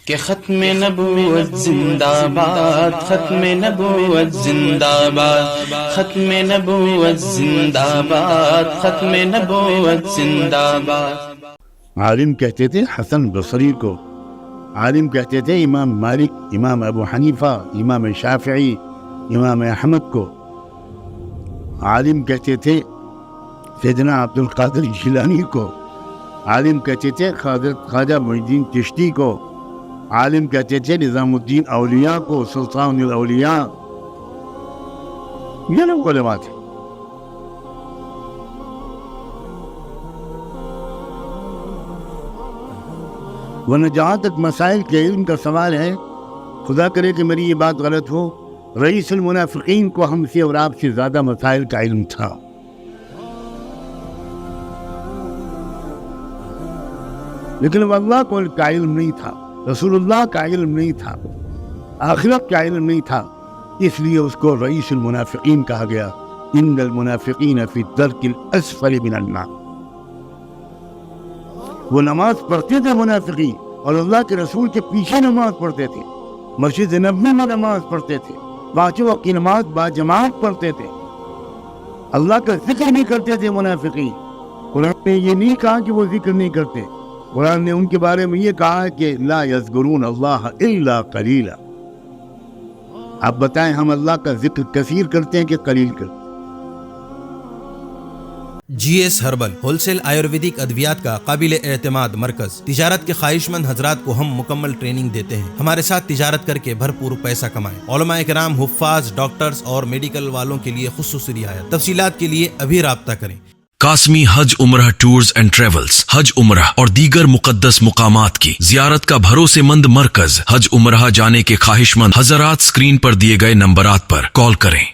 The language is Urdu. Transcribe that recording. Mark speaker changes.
Speaker 1: کہ ختم نبوت زندہ باد، ختم نبوت زندہ باد، ختم نبوت زندہ باد، ختم نبوت زندہ باد۔
Speaker 2: عالم کہتے تھے حسن بصری کو، عالم کہتے تھے امام مالک، امام ابو حنیفہ، امام شافعی، امام احمد کو، عالم کہتے تھے سیدنا عبد القادر جیلانی کو، عالم کہتے تھے خواجہ معین الدین چشتی کو، عالم کہتے تھے نظام الدین اولیاء کو، سلطان الاولیاء، یہ لوگ علماء تھے۔ ورنہ جہاں تک مسائل کے علم کا سوال ہے، خدا کرے کہ میری یہ بات غلط ہو، رئیس المنافقین کو ہم سے اور آپ سے زیادہ مسائل کا علم تھا، لیکن وہ اللہ کو کا علم نہیں تھا، رسول اللہ کا علم نہیں تھا، آخرت کا علم نہیں تھا، اس لیے اس کو رئیس المنافقین کہا گیا۔ ان المنافقین فی الدرک الاسفل من النار۔ وہ نماز پڑھتے تھے منافقین، اور اللہ کے رسول کے پیچھے نماز پڑھتے تھے، مسجد نبوی میں نماز پڑھتے تھے، پانچوں وقت کی نماز باجماعت پڑھتے تھے، اللہ کا ذکر نہیں کرتے تھے منافقین۔ قرآن نے یہ نہیں کہا کہ وہ ذکر نہیں کرتے، قرآن نے ان کے بارے میں یہ کہا کہ لا یذکرون اللہ الا قلیلا۔ آپ بتائیں ہم اللہ کا ذکر کثیر کرتے ہیں کہ قلیل کرتے ہیں؟
Speaker 3: G S herbal wholesale ayurvedic ادویات کا قابل اعتماد مرکز۔ تجارت کے خواہش مند حضرات کو ہم مکمل ٹریننگ دیتے ہیں۔ ہمارے ساتھ تجارت کر کے بھرپور پیسہ کمائیں۔ علماء کرام، حفاظ، ڈاکٹرز اور میڈیکل والوں کے لیے خصوصی رعایت۔ تفصیلات کے لیے ابھی رابطہ کریں۔
Speaker 4: قاسمی حج عمرہ ٹورز اینڈ ٹریولز، حج عمرہ اور دیگر مقدس مقامات کی زیارت کا بھروسے مند مرکز۔ حج عمرہ جانے کے خواہش مند حضرات اسکرین پر دیے گئے نمبرات پر کال کریں۔